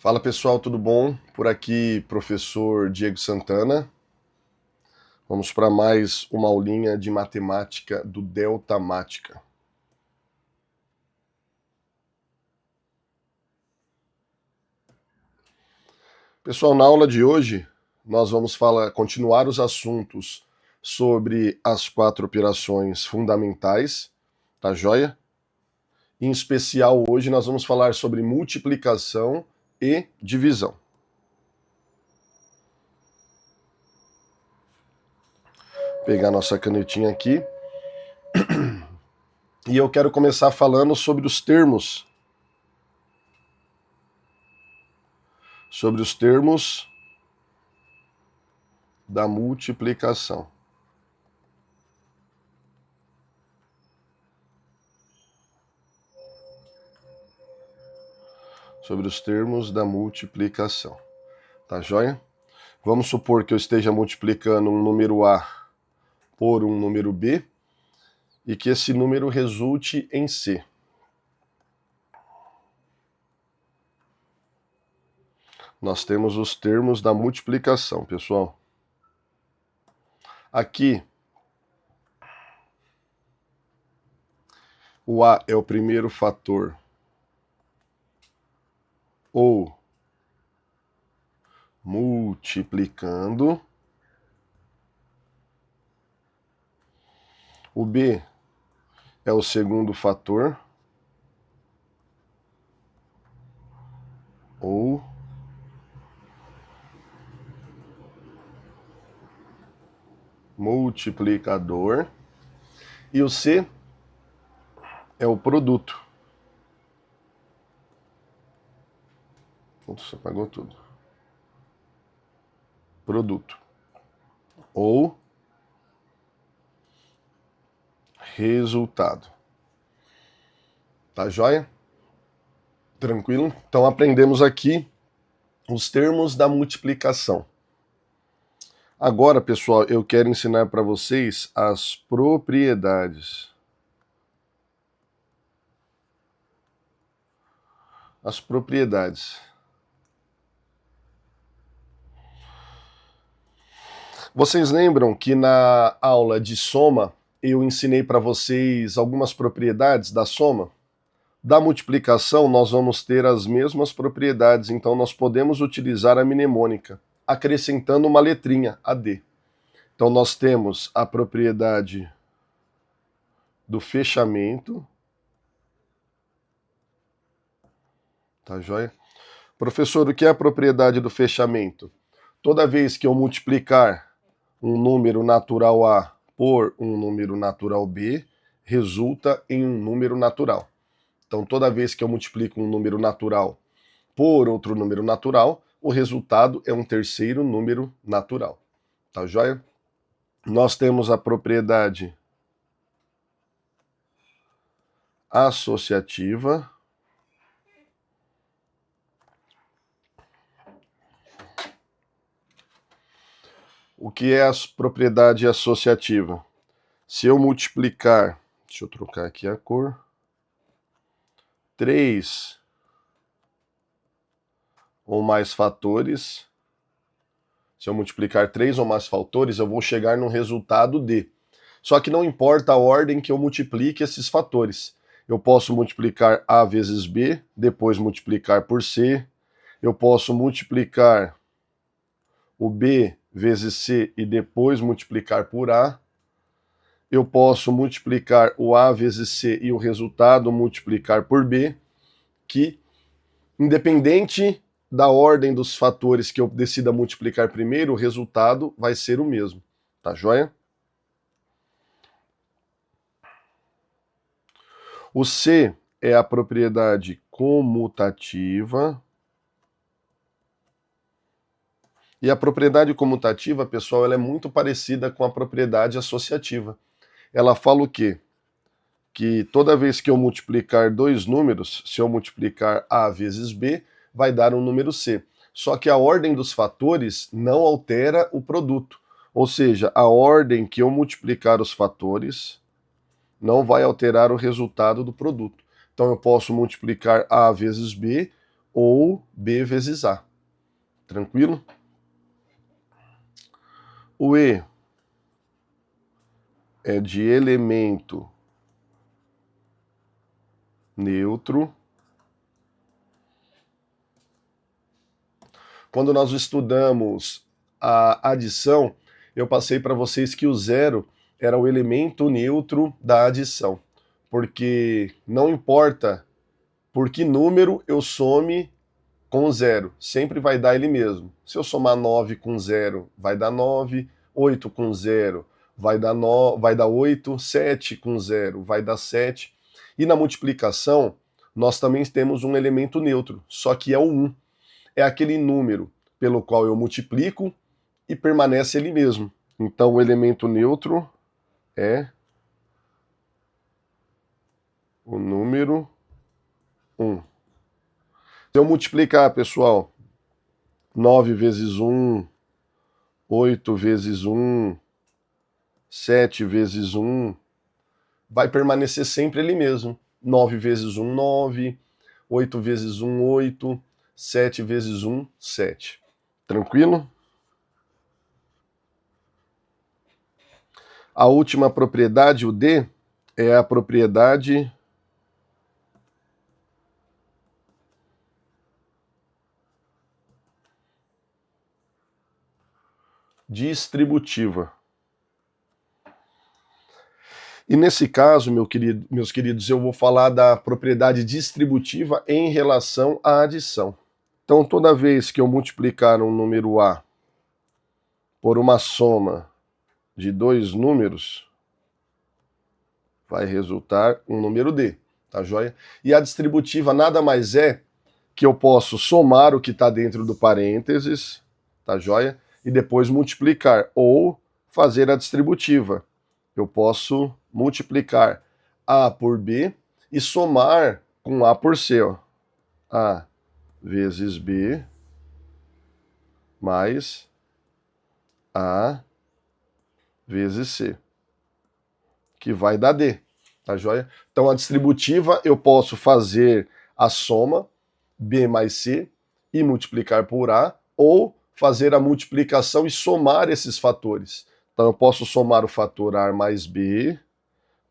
Fala pessoal, tudo bom? Por aqui, professor Diego Santana. Vamos para mais uma aulinha de matemática do Deltamática. Pessoal, na aula de hoje, nós vamos continuar os assuntos sobre as 4 operações fundamentais, tá joia? Em especial, hoje nós vamos falar sobre multiplicação e divisão. Vou pegar nossa canetinha aqui. E eu quero começar falando sobre os termos. Sobre os termos da multiplicação. Sobre os termos da multiplicação. Tá joia? Vamos supor que eu esteja multiplicando um número A por um número B e que esse número resulte em C. Nós temos os termos da multiplicação, pessoal. Aqui, o A é o primeiro fator ou multiplicando. O B é o segundo fator ou multiplicador. E o C é o produto. Putz, apagou tudo. Produto. Ou resultado. Tá joia? Tranquilo? Então aprendemos aqui os termos da multiplicação. Agora, pessoal, eu quero ensinar para vocês as propriedades. As propriedades. Vocês lembram que na aula de soma eu ensinei para vocês algumas propriedades da soma? Da multiplicação nós vamos ter as mesmas propriedades, então nós podemos utilizar a mnemônica, acrescentando uma letrinha, a D. Então nós temos a propriedade do fechamento. Tá joia? Professor, o que é a propriedade do fechamento? Toda vez que eu multiplicar um número natural A por um número natural B, resulta em um número natural. Então, toda vez que eu multiplico um número natural por outro número natural, o resultado é um terceiro número natural. Tá joia? Nós temos a propriedade associativa. O que é a propriedade associativa? Se eu multiplicar, deixa eu trocar aqui a cor, 3 ou mais fatores, se eu multiplicar 3 ou mais fatores, eu vou chegar no resultado D. Só que não importa a ordem que eu multiplique esses fatores. Eu posso multiplicar A vezes B, depois multiplicar por C, eu posso multiplicar o B vezes C e depois multiplicar por A. Eu posso multiplicar o A vezes C e o resultado multiplicar por B, que, independente da ordem dos fatores que eu decida multiplicar primeiro, o resultado vai ser o mesmo. Tá joia? O C é a propriedade comutativa. E a propriedade comutativa, pessoal, ela é muito parecida com a propriedade associativa. Ela fala o quê? Que toda vez que eu multiplicar dois números, se eu multiplicar A vezes B, vai dar um número C. Só que a ordem dos fatores não altera o produto. Ou seja, a ordem que eu multiplicar os fatores não vai alterar o resultado do produto. Então eu posso multiplicar A vezes B ou B vezes A. Tranquilo? O E é de elemento neutro. Quando nós estudamos a adição, eu passei para vocês que o zero era o elemento neutro da adição, porque não importa por que número eu some com zero, sempre vai dar ele mesmo. Se eu somar 9 com zero, vai dar 9, 8 com zero, vai dar 8, 7 com zero, vai dar 7. E na multiplicação, nós também temos um elemento neutro, só que é o 1. É aquele número pelo qual eu multiplico e permanece ele mesmo. Então o elemento neutro é o número 1. Se eu multiplicar, pessoal, 9 vezes 1, 8 vezes 1, 7 vezes 1, vai permanecer sempre ele mesmo. 9 vezes 1, 9, 8 vezes 1, 8, 7 vezes 1, 7. Tranquilo? A última propriedade, o D, é a propriedade distributiva. E nesse caso, meus queridos, eu vou falar da propriedade distributiva em relação à adição. Então, toda vez que eu multiplicar um número A por uma soma de dois números, vai resultar um número D, tá joia? E a distributiva nada mais é que eu posso somar o que está dentro do parênteses, tá joia? E depois multiplicar, ou fazer a distributiva. Eu posso multiplicar A por B e somar com A por C, ó. A vezes B mais A vezes C, que vai dar D, tá joia? Então a distributiva eu posso fazer a soma B mais C e multiplicar por A, ou fazer a multiplicação e somar esses fatores. Então eu posso somar o fator A mais B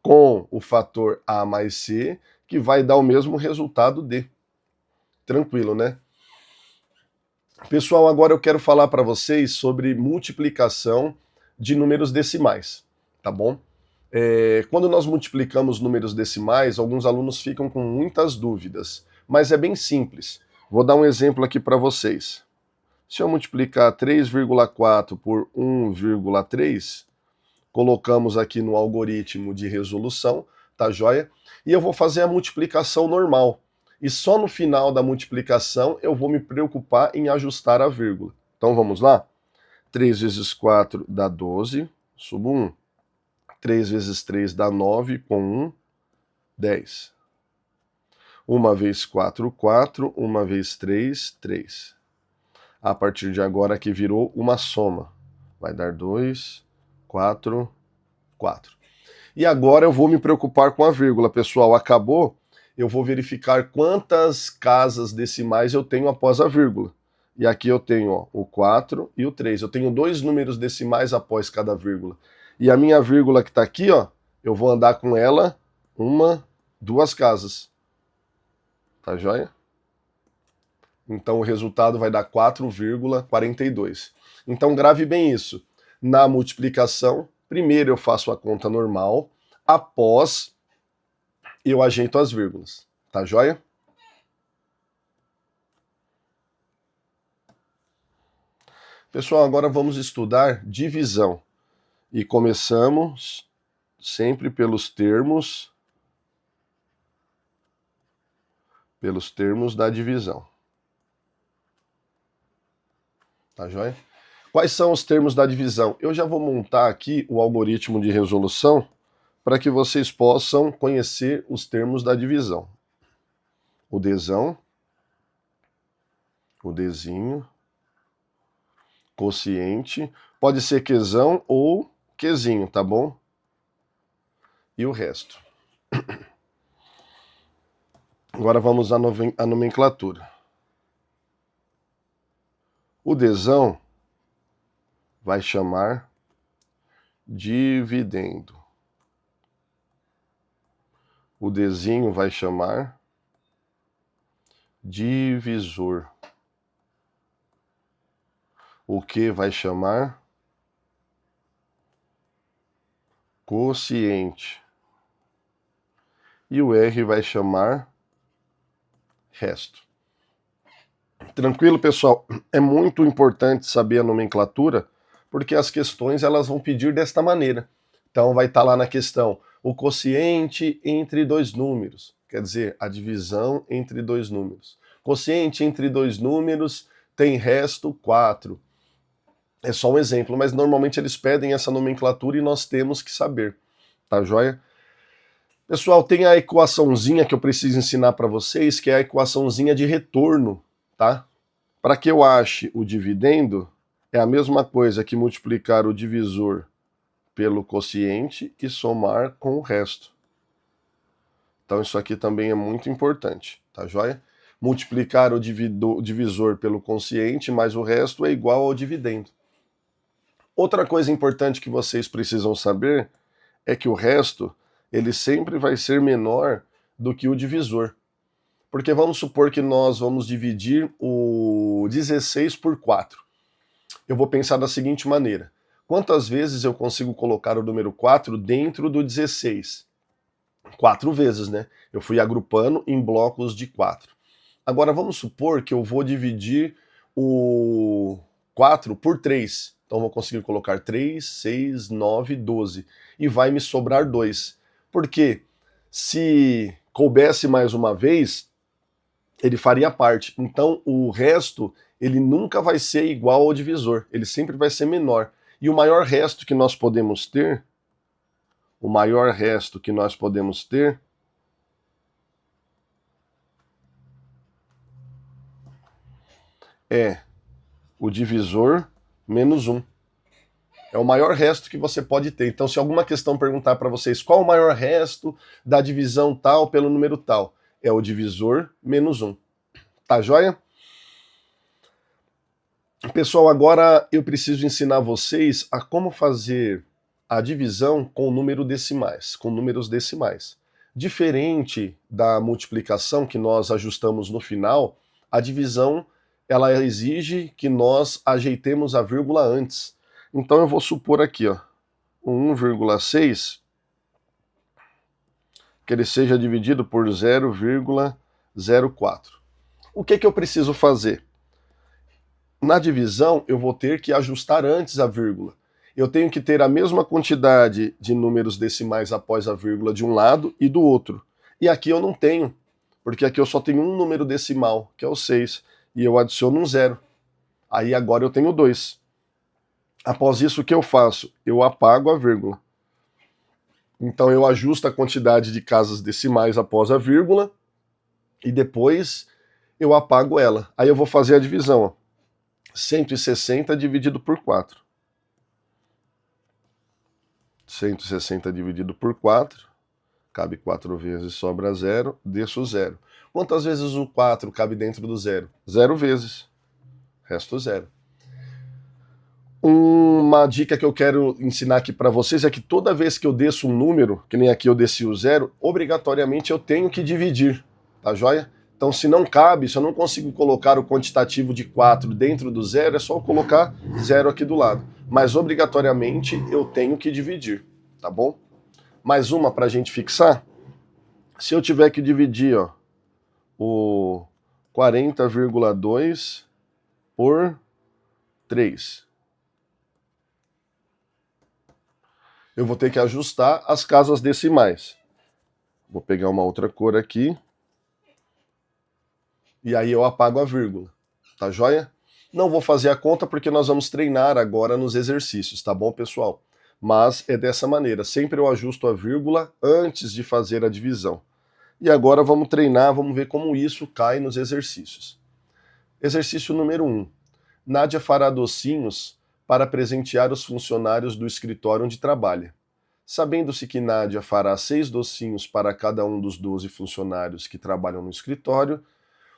com o fator A mais C, que vai dar o mesmo resultado D. Tranquilo, né? Pessoal, agora eu quero falar para vocês sobre multiplicação de números decimais, tá bom? Quando nós multiplicamos números decimais, alguns alunos ficam com muitas dúvidas, mas é bem simples. Vou dar um exemplo aqui para vocês. Se eu multiplicar 3,4 por 1,3, colocamos aqui no algoritmo de resolução, tá joia? E eu vou fazer a multiplicação normal. E só no final da multiplicação eu vou me preocupar em ajustar a vírgula. Então vamos lá? 3 vezes 4 dá 12, subo 1. 3 vezes 3 dá 9, com 1, 10. 1 vezes 4, 4. 1 vezes 3, 3. A partir de agora aqui virou uma soma. Vai dar 2, 4, 4. E agora eu vou me preocupar com a vírgula, pessoal. Acabou, eu vou verificar quantas casas decimais eu tenho após a vírgula. E aqui eu tenho, ó, o 4 e o 3. Eu tenho dois números decimais após cada vírgula. E a minha vírgula que está aqui, ó, eu vou andar com ela duas casas. Tá joia? Então o resultado vai dar 4,42. Então grave bem isso. Na multiplicação, primeiro eu faço a conta normal, após eu ajeito as vírgulas. Tá joia? Pessoal, agora vamos estudar divisão. E começamos sempre pelos termos da divisão. Tá joia? Quais são os termos da divisão? Eu já vou montar aqui o algoritmo de resolução para que vocês possam conhecer os termos da divisão. O Dzão, o Dzinho, quociente, pode ser Qzão ou Qzinho, tá bom? E o resto. Agora vamos à nomenclatura. O Dzão vai chamar dividendo. O Dzinho vai chamar divisor. O Q vai chamar quociente. E o R vai chamar resto. Tranquilo, pessoal? É muito importante saber a nomenclatura, porque as questões elas vão pedir desta maneira. Então vai estar lá na questão o quociente entre dois números, quer dizer, a divisão entre dois números. Quociente entre dois números tem resto 4. É só um exemplo, mas normalmente eles pedem essa nomenclatura e nós temos que saber, tá joia? Pessoal, tem a equaçãozinha que eu preciso ensinar para vocês, que é a equaçãozinha de retorno, tá? Para que eu ache o dividendo, é a mesma coisa que multiplicar o divisor pelo quociente e somar com o resto. Então isso aqui também é muito importante, tá joia? Multiplicar o divisor pelo quociente mais o resto é igual ao dividendo. Outra coisa importante que vocês precisam saber é que o resto ele sempre vai ser menor do que o divisor. Porque vamos supor que nós vamos dividir o 16 por 4. Eu vou pensar da seguinte maneira. Quantas vezes eu consigo colocar o número 4 dentro do 16? 4 vezes, né? Eu fui agrupando em blocos de 4. Agora vamos supor que eu vou dividir o 4 por 3. Então eu vou conseguir colocar 3, 6, 9, 12. E vai me sobrar 2. Porque se coubesse mais uma vez, ele faria parte. Então o resto, ele nunca vai ser igual ao divisor. Ele sempre vai ser menor. E o maior resto que nós podemos ter, é o divisor menos 1. É o maior resto que você pode ter. Então, se alguma questão perguntar para vocês qual o maior resto da divisão tal pelo número tal, é o divisor menos 1. Tá joia? Pessoal, agora eu preciso ensinar vocês a como fazer a divisão com números decimais. Diferente da multiplicação que nós ajustamos no final, a divisão ela exige que nós ajeitemos a vírgula antes. Então eu vou supor aqui, ó, 1,6 que ele seja dividido por 0,04. O que eu preciso fazer? Na divisão, eu vou ter que ajustar antes a vírgula. Eu tenho que ter a mesma quantidade de números decimais após a vírgula de um lado e do outro. E aqui eu não tenho, porque aqui eu só tenho um número decimal, que é o 6, e eu adiciono um 0. Aí agora eu tenho 2. Após isso, o que eu faço? Eu apago a vírgula. Então eu ajusto a quantidade de casas decimais após a vírgula, e depois eu apago ela. Aí eu vou fazer a divisão, ó. 160 dividido por 4. 160 dividido por 4, cabe 4 vezes, sobra 0, desço 0. Quantas vezes o 4 cabe dentro do 0? 0 vezes, resto 0. Uma dica que eu quero ensinar aqui para vocês é que toda vez que eu desço um número, que nem aqui eu desci o 0, obrigatoriamente eu tenho que dividir, tá joia? Então se não cabe, se eu não consigo colocar o quantitativo de 4 dentro do 0, é só eu colocar 0 aqui do lado. Mas obrigatoriamente eu tenho que dividir, tá bom? Mais uma para a gente fixar. Se eu tiver que dividir, ó, o 40,2 por 3, eu vou ter que ajustar as casas decimais. Vou pegar uma outra cor aqui. E aí eu apago a vírgula. Tá joia? Não vou fazer a conta porque nós vamos treinar agora nos exercícios, tá bom, pessoal? Mas é dessa maneira. Sempre eu ajusto a vírgula antes de fazer a divisão. E agora vamos treinar, vamos ver como isso cai nos exercícios. Exercício número 1. Nádia fará docinhos para presentear os funcionários do escritório onde trabalha. Sabendo-se que Nádia fará 6 docinhos para cada um dos 12 funcionários que trabalham no escritório,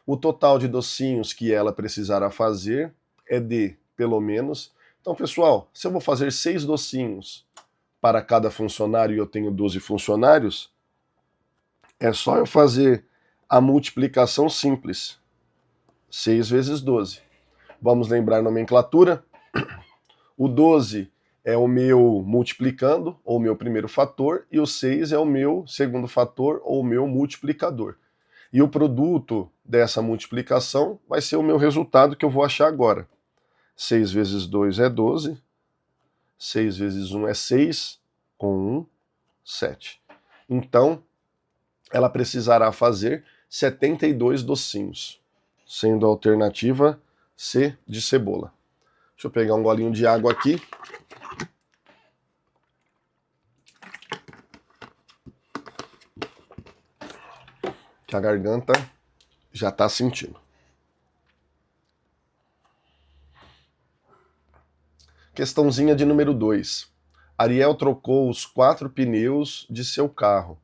o total de docinhos que ela precisará fazer é D, pelo menos. Então, pessoal, se eu vou fazer 6 docinhos para cada funcionário e eu tenho 12 funcionários, é só eu fazer a multiplicação simples. 6 vezes 12. Vamos lembrar a nomenclatura. O 12 é o meu multiplicando, ou o meu primeiro fator, e o 6 é o meu segundo fator, ou o meu multiplicador. E o produto dessa multiplicação vai ser o meu resultado que eu vou achar agora. 6 vezes 2 é 12, 6 vezes 1 é 6, com 1, 7. Então, ela precisará fazer 72 docinhos, sendo a alternativa C de cebola. Deixa eu pegar um golinho de água aqui. Que a garganta já está sentindo. Questãozinha de número 2. Ariel trocou os 4 pneus de seu carro,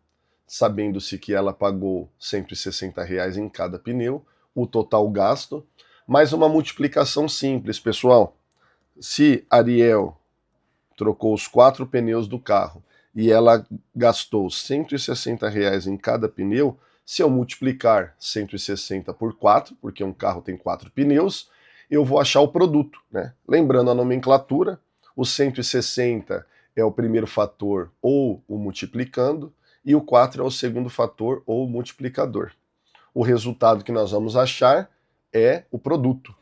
sabendo-se que ela pagou R$160 em cada pneu, o total gasto, mais uma multiplicação simples, pessoal. Se Ariel trocou os 4 pneus do carro e ela gastou R$160 em cada pneu, se eu multiplicar 160 por 4, porque um carro tem 4 pneus, eu vou achar o produto, né? Lembrando a nomenclatura, o 160 é o primeiro fator ou o multiplicando, e o 4 é o segundo fator ou multiplicador. O resultado que nós vamos achar é o produto.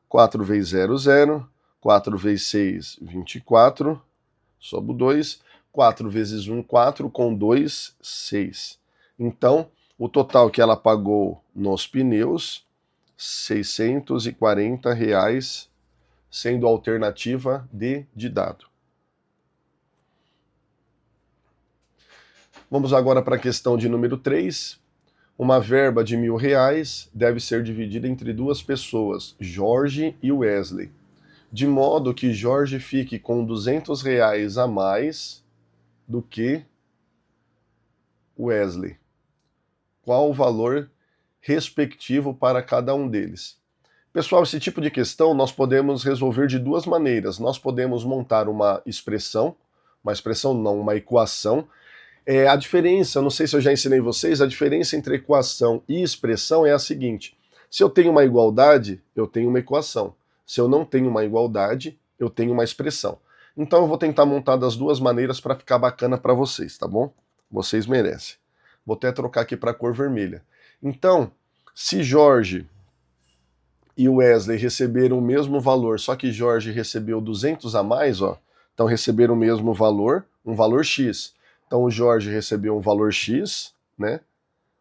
4 vezes 0, 0. 4 vezes 6, 24. Sobo 2. 4 vezes 1, 4. Com 2, 6. Então, o total que ela pagou nos pneus, R$640, sendo a alternativa D de dado. Vamos agora para a questão de número 3. Uma verba de R$1.000 deve ser dividida entre 2 pessoas, Jorge e Wesley, de modo que Jorge fique com R$200 a mais do que Wesley. Qual o valor respectivo para cada um deles? Pessoal, esse tipo de questão nós podemos resolver de 2 maneiras. Nós podemos montar uma expressão não, uma equação. A diferença, não sei se eu já ensinei vocês, a diferença entre equação e expressão é a seguinte: se eu tenho uma igualdade, eu tenho uma equação. Se eu não tenho uma igualdade, eu tenho uma expressão. Então eu vou tentar montar das 2 maneiras para ficar bacana para vocês, tá bom? Vocês merecem. Vou até trocar aqui para a cor vermelha. Então, se Jorge e Wesley receberam o mesmo valor, só que Jorge recebeu 200 a mais, ó, então receberam o mesmo valor, um valor X. Então o Jorge recebeu um valor X, né?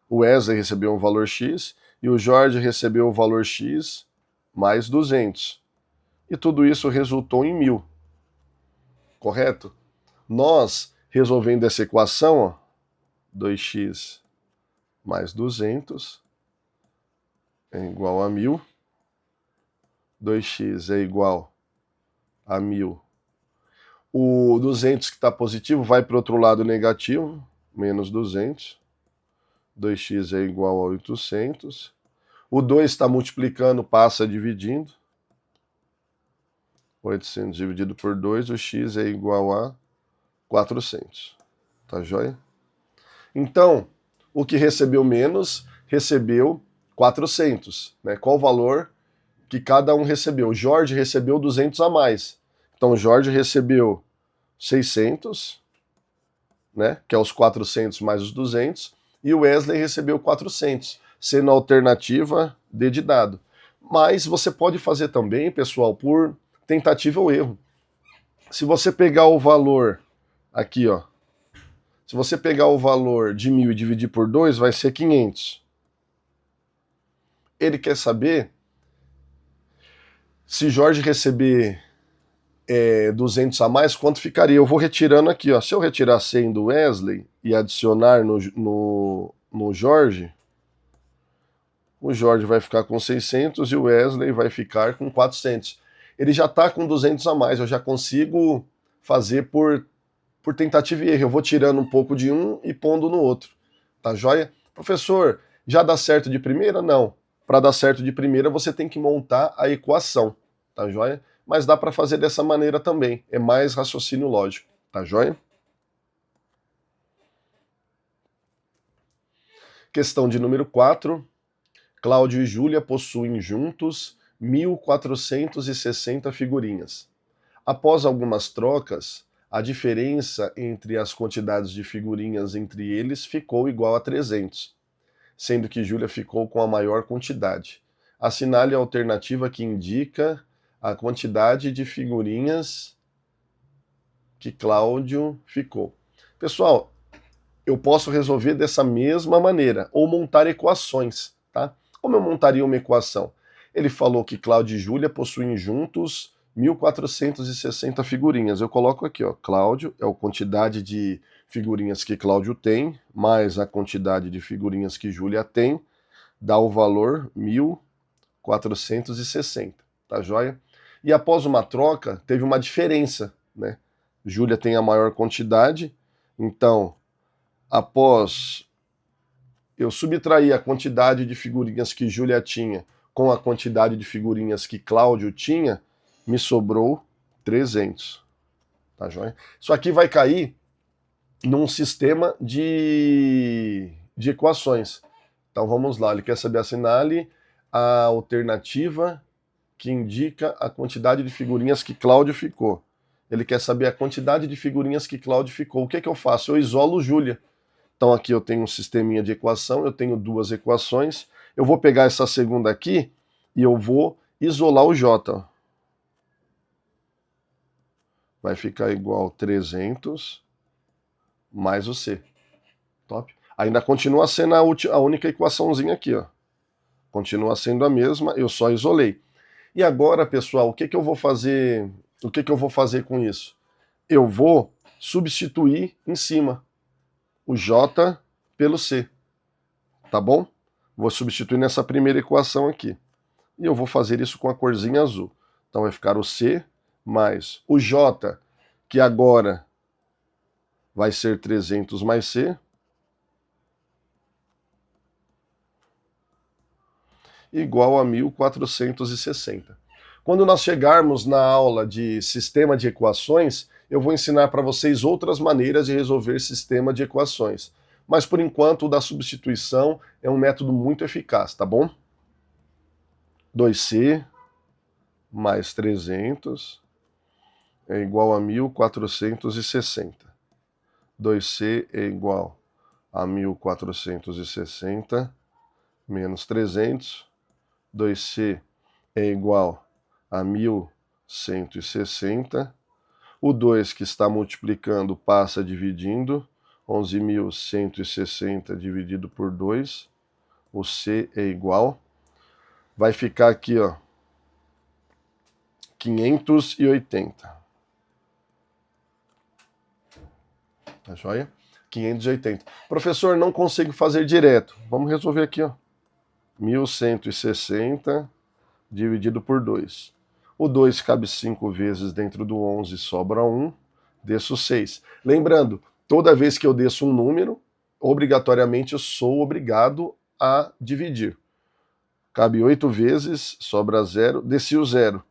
O Wesley recebeu um valor X e o Jorge recebeu o valor X mais 200. E tudo isso resultou em 1.000. Correto? Nós, resolvendo essa equação, ó, 2x mais 200 é igual a 1.000. 2x é igual a 1.000. O 200 que está positivo vai para o outro lado negativo, menos 200. 2x é igual a 800. O 2 está multiplicando, passa dividindo. 800 dividido por 2, o x é igual a 400. Tá joia? Então, o que recebeu menos, recebeu 400. Né? Qual o valor que cada um recebeu? Jorge recebeu 200 a mais. Então, Jorge recebeu 600, né? Que é os 400 mais os 200. E o Wesley recebeu 400, sendo a alternativa D de dado. Mas você pode fazer também, pessoal, por tentativa ou erro. Se você pegar o valor aqui, ó. Se você pegar o valor de 1.000 e dividir por 2, vai ser 500. Ele quer saber se Jorge receber 200 a mais, quanto ficaria? Eu vou retirando aqui, ó. Se eu retirar 100 do Wesley e adicionar no Jorge, o Jorge vai ficar com 600 e o Wesley vai ficar com 400. Ele já está com 200 a mais, eu já consigo fazer por tentativa e erro. Eu vou tirando um pouco de um e pondo no outro. Tá joia? Professor, já dá certo de primeira? Não. Para dar certo de primeira, você tem que montar a equação. tá joia? Mas dá para fazer dessa maneira também, é mais raciocínio lógico, tá joia? Questão de número 4. Cláudio e Júlia possuem juntos 1.460 figurinhas. Após algumas trocas, a diferença entre as quantidades de figurinhas entre eles ficou igual a 300, sendo que Júlia ficou com a maior quantidade. Assinale a alternativa que indica a quantidade de figurinhas que Cláudio ficou. Pessoal, eu posso resolver dessa mesma maneira, ou montar equações, tá? Como eu montaria uma equação? Ele falou que Cláudio e Júlia possuem juntos 1.460 figurinhas. Eu coloco aqui, ó, Cláudio é a quantidade de figurinhas que Cláudio tem, mais a quantidade de figurinhas que Júlia tem, dá o valor 1.460, tá joia? E após uma troca, teve uma diferença, né? Júlia tem a maior quantidade, então, após eu subtrair a quantidade de figurinhas que Júlia tinha com a quantidade de figurinhas que Cláudio tinha, me sobrou 300. Tá joia? Isso aqui vai cair num sistema de equações. Então vamos lá, ele quer saber, assinale a alternativa que indica a quantidade de figurinhas que Cláudio ficou. Ele quer saber a quantidade de figurinhas que Cláudio ficou. O que é que eu faço? Eu isolo Júlia. Então aqui eu tenho um sisteminha de equação, eu tenho duas equações. Eu vou pegar essa segunda aqui e eu vou isolar o J. Vai ficar igual 300 mais o C. Top. Ainda continua sendo a única equaçãozinha aqui, ó. Continua sendo a mesma, eu só isolei. E agora, pessoal, o que eu vou fazer? O que eu vou fazer com isso? Eu vou substituir em cima o J pelo C. Tá bom? Vou substituir nessa primeira equação aqui. E eu vou fazer isso com a corzinha azul. Então vai ficar o C mais o J, que agora vai ser 300 mais C, igual a 1.460. Quando nós chegarmos na aula de sistema de equações, eu vou ensinar para vocês outras maneiras de resolver sistema de equações. Mas por enquanto o da substituição é um método muito eficaz, tá bom? 2C mais 300 é igual a 1.460. 2C é igual a 1.460 menos 300. 2C é igual a 1.160. O 2 que está multiplicando passa dividindo. 11.160 dividido por 2. O C é igual. Vai ficar aqui, ó, 580. Tá joia? 580. Professor, não consigo fazer direto. Vamos resolver aqui, ó. 1.160 dividido por 2. O 2 cabe 5 vezes dentro do 11, sobra 1. Desço 6. Lembrando, toda vez que eu desço um número, obrigatoriamente eu sou obrigado a dividir. Cabe 8 vezes, sobra 0, desci o 0.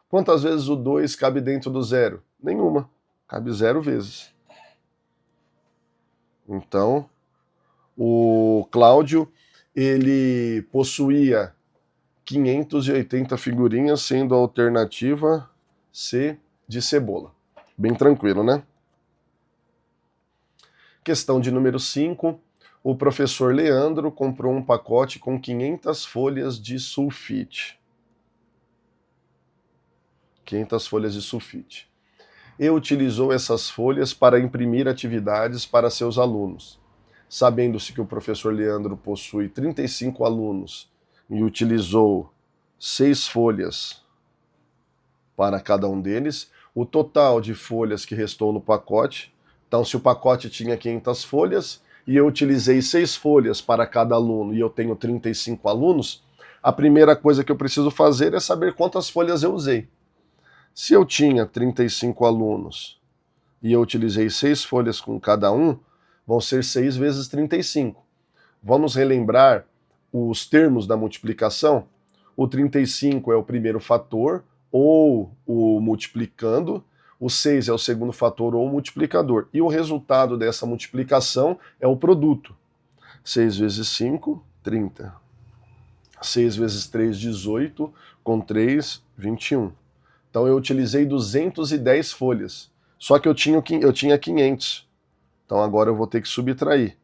Quantas vezes o 2 cabe dentro do 0? Nenhuma. Cabe 0 vezes. Então, o Cláudio, ele possuía 580 figurinhas, sendo a alternativa C de cebola. Bem tranquilo, né? Questão de número 5. O professor Leandro comprou um pacote com 500 folhas de sulfite. 500 folhas de sulfite. E utilizou essas folhas para imprimir atividades para seus alunos. Sabendo-se que o professor Leandro possui 35 alunos e utilizou 6 folhas para cada um deles, o total de folhas que restou no pacote, então se o pacote tinha 500 folhas e eu utilizei 6 folhas para cada aluno e eu tenho 35 alunos, a primeira coisa que eu preciso fazer é saber quantas folhas eu usei. Se eu tinha 35 alunos e eu utilizei 6 folhas com cada um, vão ser 6 vezes 35. Vamos relembrar os termos da multiplicação? O 35 é o primeiro fator, ou o multiplicando, o 6 é o segundo fator ou o multiplicador. E o resultado dessa multiplicação é o produto. 6 vezes 5, 30. 6 vezes 3, 18, com 3, 21. Então eu utilizei 210 folhas. Só que eu tinha 500. Então agora eu vou ter que subtrair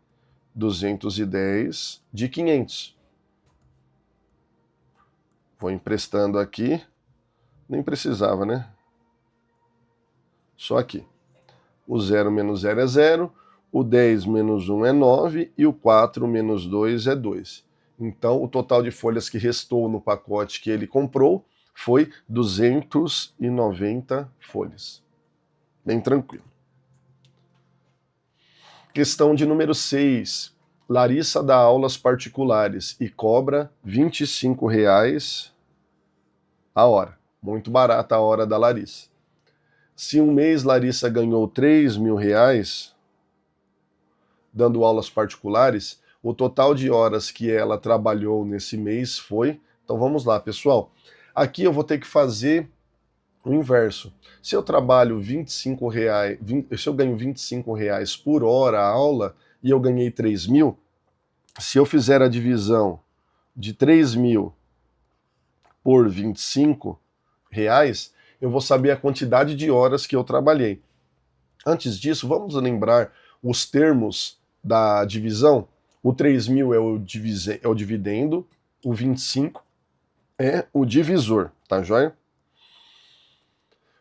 210 de 500. Vou emprestando aqui. Nem precisava, né? Só aqui. O 0 menos 0 é 0, o 10 menos 1 é 9 e o 4 menos 2 é 2. Então, o total de folhas que restou no pacote que ele comprou foi 290 folhas. Bem tranquilo. Questão de número 6. Larissa dá aulas particulares e cobra R$25 a hora. Muito barata a hora da Larissa. Se um mês Larissa ganhou R$3.000 dando aulas particulares, o total de horas que ela trabalhou nesse mês foi... Então vamos lá, pessoal. Aqui eu vou ter que fazer o inverso. Se eu trabalho R$25, se eu ganho R$25 por hora a aula e eu ganhei 3.000, se eu fizer a divisão de 3.000 por R$25, eu vou saber a quantidade de horas que eu trabalhei. Antes disso, vamos lembrar os termos da divisão. O 3.000 é o dividendo, o 25 é o divisor, tá joia?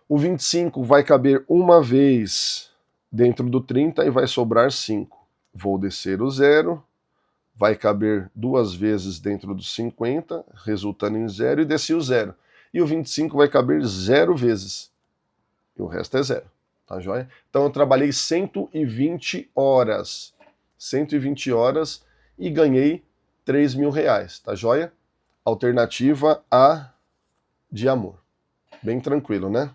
O 25 vai caber uma vez dentro do 30 e vai sobrar 5. Vou descer o 0, vai caber duas vezes dentro dos 50, resultando em 0, e desci o 0. E o 25 vai caber 0 vezes. E o resto é 0. Tá joia? Então eu trabalhei 120 horas. 120 horas e ganhei R$3.000. Tá joia? Alternativa A de amor. Bem tranquilo, né?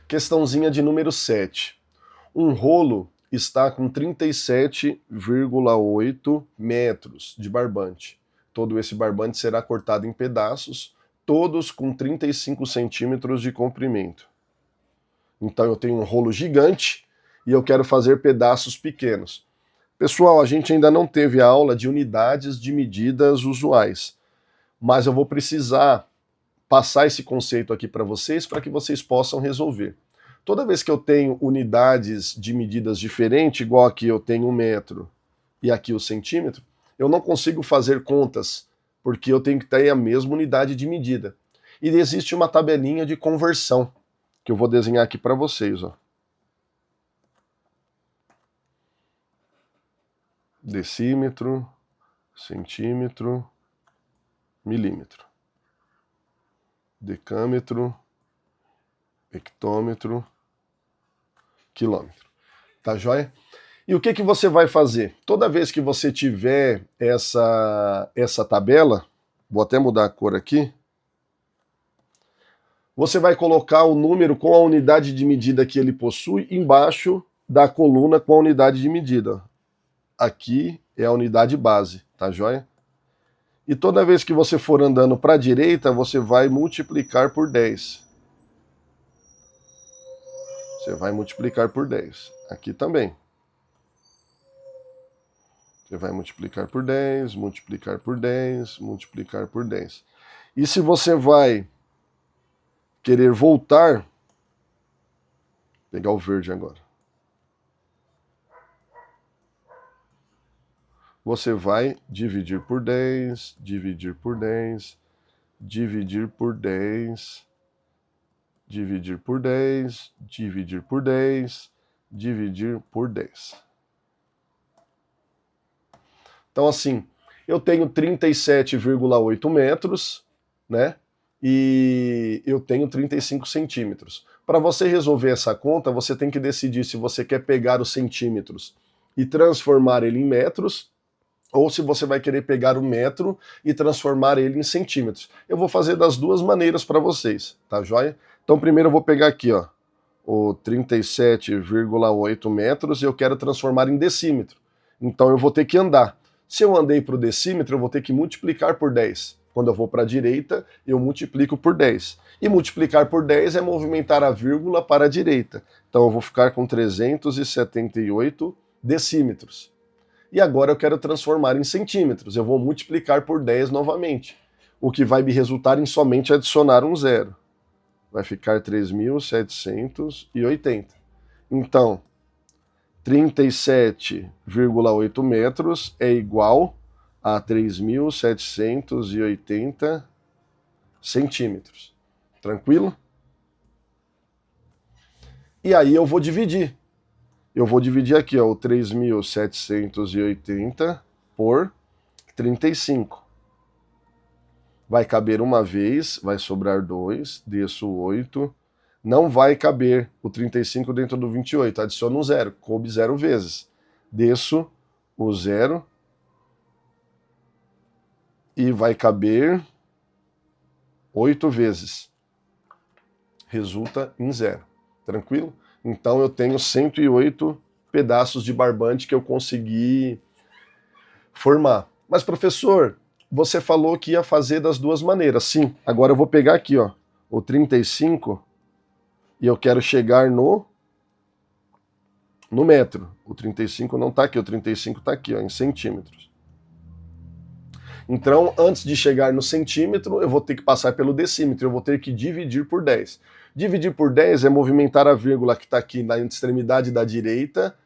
Questãozinha de número 7. Um rolo está com 37,8 metros de barbante. Todo esse barbante será cortado em pedaços, todos com 35 centímetros de comprimento. Então eu tenho um rolo gigante e eu quero fazer pedaços pequenos. Pessoal, a gente ainda não teve a aula de unidades de medidas usuais, mas eu vou precisar passar esse conceito aqui para vocês que vocês possam resolver. Toda vez que eu tenho unidades de medidas diferentes, igual aqui eu tenho 1 metro e aqui o centímetro, eu não consigo fazer contas, porque eu tenho que ter a mesma unidade de medida. E existe uma tabelinha de conversão, que eu vou desenhar aqui para vocês. Ó. Decímetro, centímetro, milímetro. Decâmetro, hectômetro, quilômetro. Tá joia? E o que você vai fazer? Toda vez que você tiver essa tabela, vou até mudar a cor aqui, você vai colocar o número com a unidade de medida que ele possui embaixo da coluna com a unidade de medida. Aqui é a unidade base, tá joia? E toda vez que você for andando para a direita, você vai multiplicar por 10. Você vai multiplicar por 10. Aqui também. Você vai multiplicar por 10, multiplicar por 10, multiplicar por 10. E se você vai querer voltar, vou pegar o verde agora. Você vai dividir por 10, dividir por 10, dividir por 10, dividir por 10, dividir por 10, dividir por 10. Então, assim, eu tenho 37,8 metros, né? E eu tenho 35 centímetros. Para você resolver essa conta, você tem que decidir se você quer pegar os centímetros e transformar ele em metros, ou se você vai querer pegar o metro e transformar ele em centímetros. Eu vou fazer das duas maneiras para vocês, tá joia? Então primeiro eu vou pegar aqui, ó, o 37,8 metros e eu quero transformar em decímetro. Então eu vou ter que andar. Se eu andei para o decímetro, eu vou ter que multiplicar por 10. Quando eu vou para a direita, eu multiplico por 10. E multiplicar por 10 é movimentar a vírgula para a direita. Então eu vou ficar com 378 decímetros. E agora eu quero transformar em centímetros. Eu vou multiplicar por 10 novamente, o que vai me resultar em somente adicionar um zero. Vai ficar 3.780. Então, 37,8 metros é igual a 3.780 centímetros. Tranquilo? E aí eu vou dividir. Eu vou dividir aqui, ó, o 3.780 por 35. Vai caber uma vez, vai sobrar 2, desço 8. Não vai caber o 35 dentro do 28, adiciono um zero, coube 0 vezes. Desço o 0 e vai caber 8 vezes. Resulta em 0. Tranquilo? Então eu tenho 108 pedaços de barbante que eu consegui formar. Mas, professor, você falou que ia fazer das duas maneiras. Sim, agora eu vou pegar aqui, ó, o 35 e eu quero chegar no metro. O 35 não está aqui, o 35 está aqui, ó, em centímetros. Então, antes de chegar no centímetro, eu vou ter que passar pelo decímetro, eu vou ter que dividir por 10. Dividir por 10 é movimentar a vírgula que está aqui na extremidade da direita,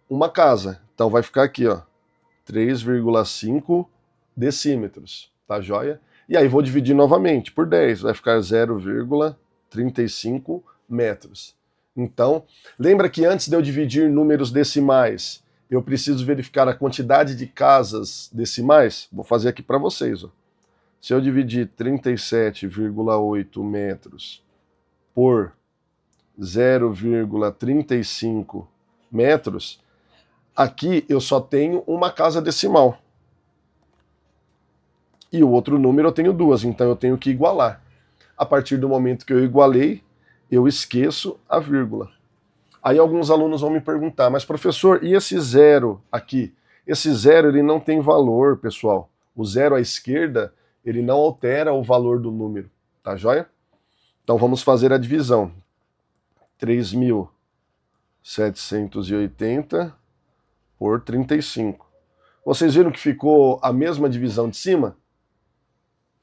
uma casa. Então vai ficar aqui, ó, 3,5 decímetros, tá joia? E aí vou dividir novamente por 10, vai ficar 0,35 metros. Então, lembra que antes de eu dividir números decimais, eu preciso verificar a quantidade de casas decimais? Vou fazer aqui para vocês, ó. Se eu dividir 37,8 metros por 0,35 metros, aqui eu só tenho uma casa decimal. E o outro número eu tenho duas, então eu tenho que igualar. A partir do momento que eu igualei, eu esqueço a vírgula. Aí alguns alunos vão me perguntar, mas professor, e esse zero aqui? Esse zero ele não tem valor, pessoal. O zero à esquerda, ele não altera o valor do número, tá joia? Então vamos fazer a divisão. 3.780 por 35. Vocês viram que ficou a mesma divisão de cima?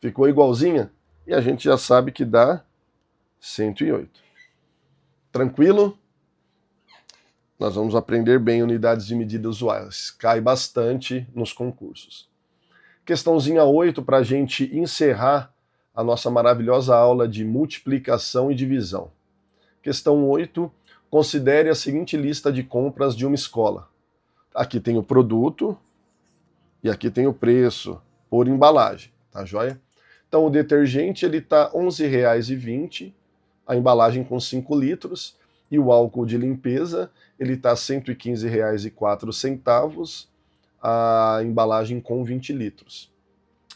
Ficou igualzinha? E a gente já sabe que dá 108. Tranquilo? Nós vamos aprender bem unidades de medida usuais. Cai bastante nos concursos. Questãozinha 8 para a gente encerrar a nossa maravilhosa aula de multiplicação e divisão. Questão 8. Considere a seguinte lista de compras de uma escola. Aqui tem o produto e aqui tem o preço por embalagem, tá joia? Então o detergente ele está R$ 11,20, a embalagem com 5 litros, e o álcool de limpeza ele está R$ 115,04, a embalagem com 20 litros.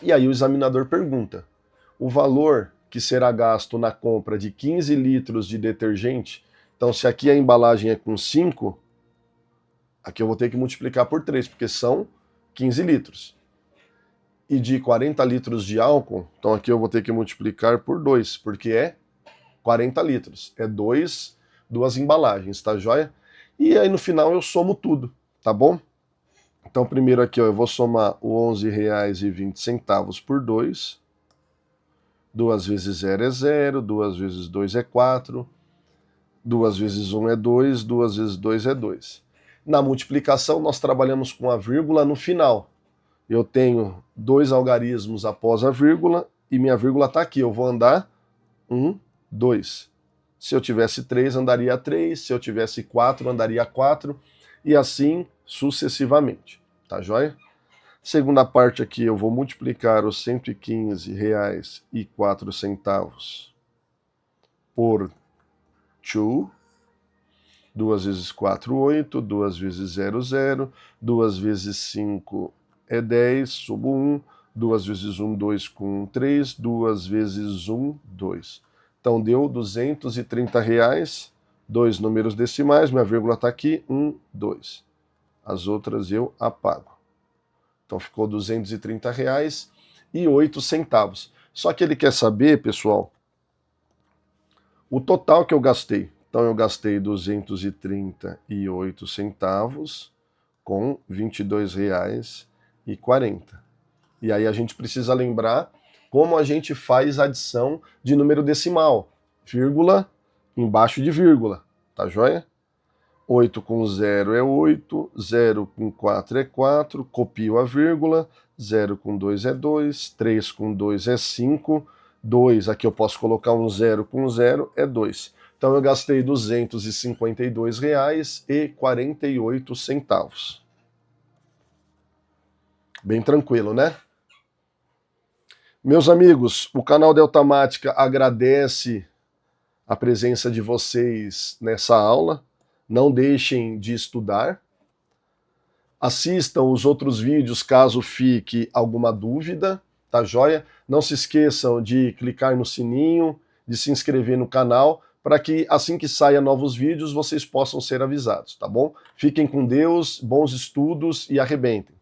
E aí o examinador pergunta, o valor que será gasto na compra de 15 litros de detergente, então se aqui a embalagem é com 5, aqui eu vou ter que multiplicar por 3, porque são 15 litros. E de 40 litros de álcool, então aqui eu vou ter que multiplicar por 2, porque é 40 litros. É duas embalagens, tá joia? E aí no final eu somo tudo, tá bom? Então primeiro aqui, ó, eu vou somar o R$ 11,20 por 2. 2 vezes 0 é 0, 2 vezes 2 é 4, 2 vezes 1 é 2, 2 vezes 2 é 2. Na multiplicação nós trabalhamos com a vírgula no final. Eu tenho 2 algarismos após a vírgula e minha vírgula está aqui. Eu vou andar 1, 2. Se eu tivesse 3, andaria 3. Se eu tivesse 4, andaria 4. E assim sucessivamente. Tá joia? Segunda parte aqui, eu vou multiplicar os R$ 115,04 por 2. 2 vezes 4, 8. 2 vezes 0, 0. 2 vezes 5 é 10, subo 1. 2 vezes 1, 2 com 1, 3. 2 vezes 1, 2. Então deu R$ 230, 2 números decimais, minha vírgula está aqui, 1, 2. As outras eu apago. Então ficou R$ 230,08. Só que ele quer saber, pessoal, o total que eu gastei. Então eu gastei R$ 238 com R$ 22,40. E aí a gente precisa lembrar como a gente faz adição de número decimal. Vírgula embaixo de vírgula, tá joia? 8 com 0 é 8, 0 com 4 é 4, copio a vírgula, 0 com 2 é 2, 3 com 2 é 5, 2, aqui eu posso colocar um 0 com 0, é 2. Então eu gastei R$ 252,48. Bem tranquilo, né? Meus amigos, o canal Deltamática agradece a presença de vocês nessa aula. Não deixem de estudar. Assistam os outros vídeos caso fique alguma dúvida, tá joia? Não se esqueçam de clicar no sininho, de se inscrever no canal, para que assim que saia novos vídeos vocês possam ser avisados, tá bom? Fiquem com Deus, bons estudos e arrebentem.